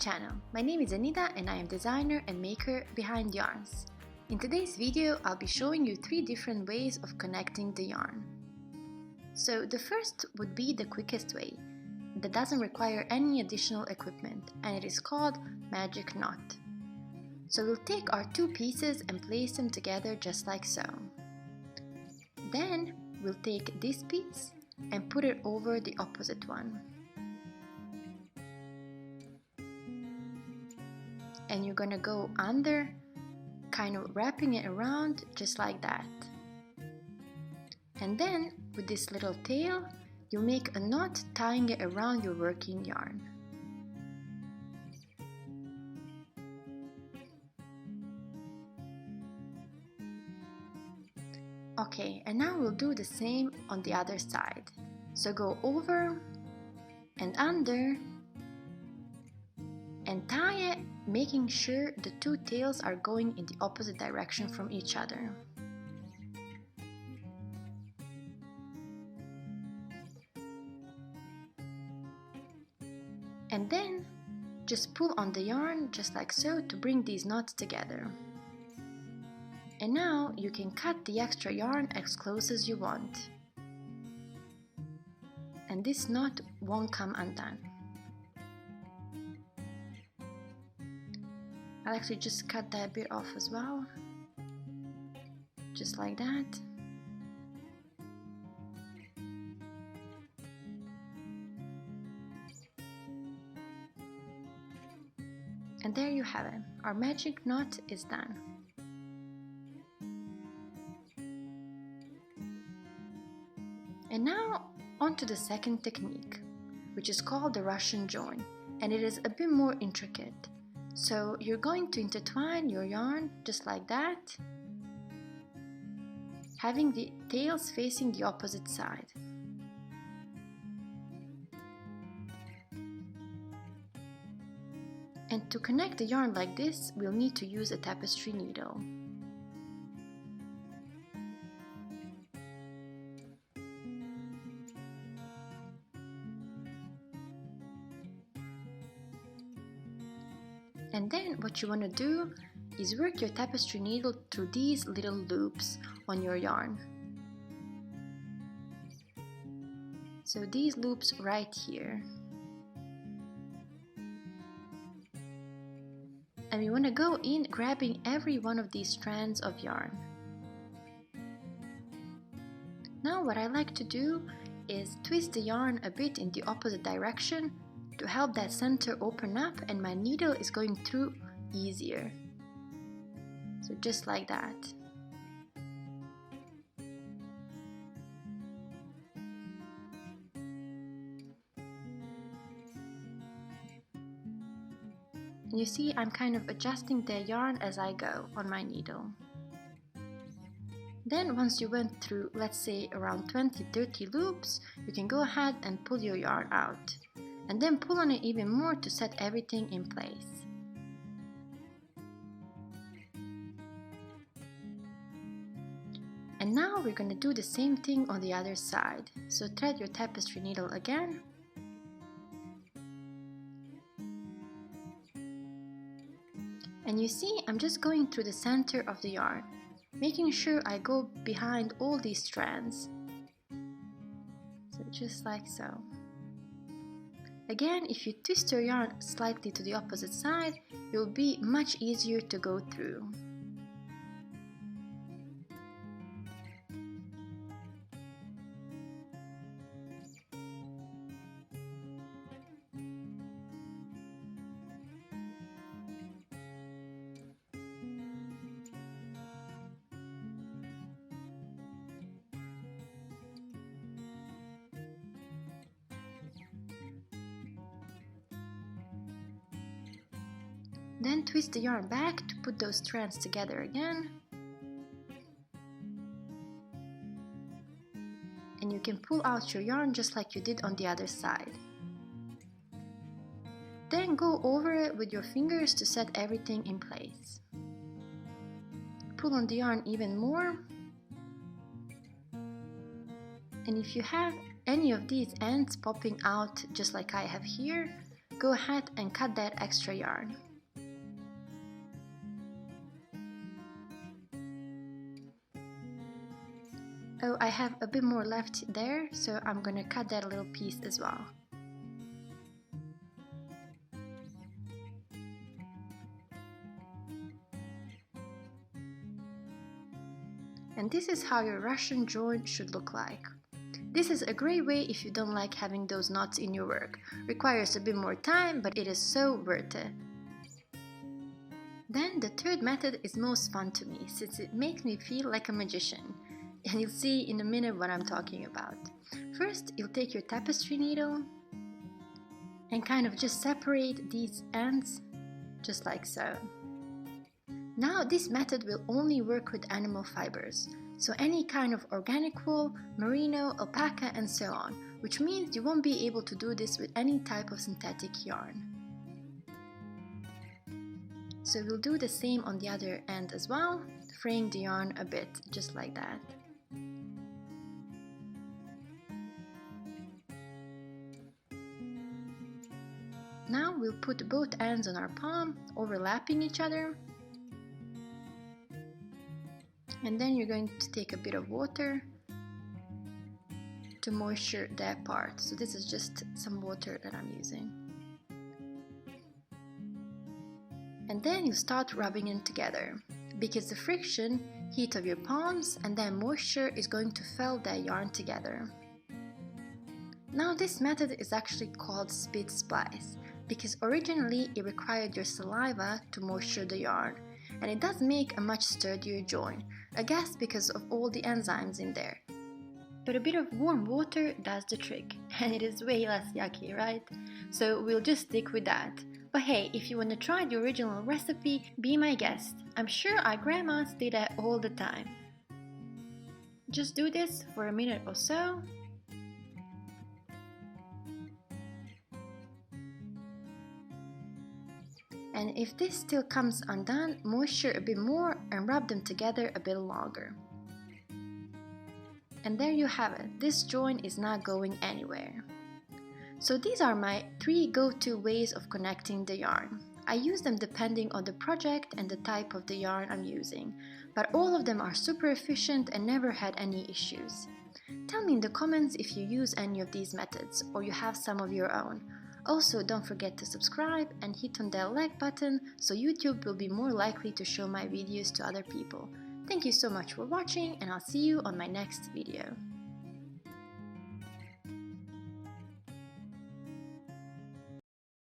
channel. My name is Anita and I am designer and maker behind yarnS. In today's video, I'll be showing you 3 different ways of connecting the yarn. So the first would be the quickest way, that doesn't require any additional equipment, and it is called magic knot. So we'll take our 2 pieces and place them together just like so. Then we'll take this piece and put it over the opposite one. And you're gonna go under, kind of wrapping it around just like that. And then with this little tail, you'll make a knot tying it around your working yarn. Okay, and now we'll do the same on the other side. So go over and under and tie it, making sure the 2 tails are going in the opposite direction from each other. And then just pull on the yarn just like so to bring these knots together. And now you can cut the extra yarn as close as you want. And this knot won't come undone. I'll actually just cut that bit off as well, just like that. And there you have it, our magic knot is done. And now on to the second technique, which is called the Russian join, and it is a bit more intricate. So you're going to intertwine your yarn just like that, having the tails facing the opposite side. And to connect the yarn like this, we'll need to use a tapestry needle. And then what you want to do is work your tapestry needle through these little loops on your yarn. So these loops right here. And we want to go in grabbing every one of these strands of yarn. Now what I like to do is twist the yarn a bit in the opposite direction to help that center open up, and my needle is going through easier. So just like that. And you see, I'm kind of adjusting the yarn as I go on my needle. Then once you went through, let's say around 20-30 loops, you can go ahead and pull your yarn out. And then pull on it even more to set everything in place. And now we're going to do the same thing on the other side. So thread your tapestry needle again. And you see, I'm just going through the center of the yarn, making sure I go behind all these strands. So just like so. Again, if you twist your yarn slightly to the opposite side, it will be much easier to go through. Then twist the yarn back to put those strands together again. And you can pull out your yarn just like you did on the other side. Then go over it with your fingers to set everything in place. Pull on the yarn even more. And if you have any of these ends popping out just like I have here, go ahead and cut that extra yarn. Oh, I have a bit more left there, so I'm gonna cut that little piece as well. And this is how your Russian join should look like. This is a great way if you don't like having those knots in your work. Requires a bit more time, but it is so worth it. Then the third method is most fun to me, since it makes me feel like a magician. And you'll see in a minute what I'm talking about. First, you'll take your tapestry needle and kind of just separate these ends, just like so. Now this method will only work with animal fibers, so any kind of organic wool, merino, alpaca and so on, which means you won't be able to do this with any type of synthetic yarn. So we'll do the same on the other end as well, fraying the yarn a bit, just like that. Now we'll put both ends on our palm, overlapping each other. And then you're going to take a bit of water to moisture that part. So this is just some water that I'm using. And then you start rubbing it together, because the friction, heat of your palms, and then moisture is going to fell that yarn together. Now this method is actually called spit splice, because originally it required your saliva to moisture the yarn, and it does make a much sturdier join, I guess because of all the enzymes in there. But a bit of warm water does the trick, and it is way less yucky, right? So we'll just stick with that. But hey, if you want to try the original recipe, be my guest. I'm sure our grandmas did that all the time. Just do this for a minute or so. And if this still comes undone, moisture a bit more and rub them together a bit longer. And there you have it, this join is not going anywhere. So these are my 3 go-to ways of connecting the yarn. I use them depending on the project and the type of the yarn I'm using, but all of them are super efficient and never had any issues. Tell me in the comments if you use any of these methods or you have some of your own. Also, don't forget to subscribe and hit on that like button so YouTube will be more likely to show my videos to other people. Thank you so much for watching, and I'll see you on my next video.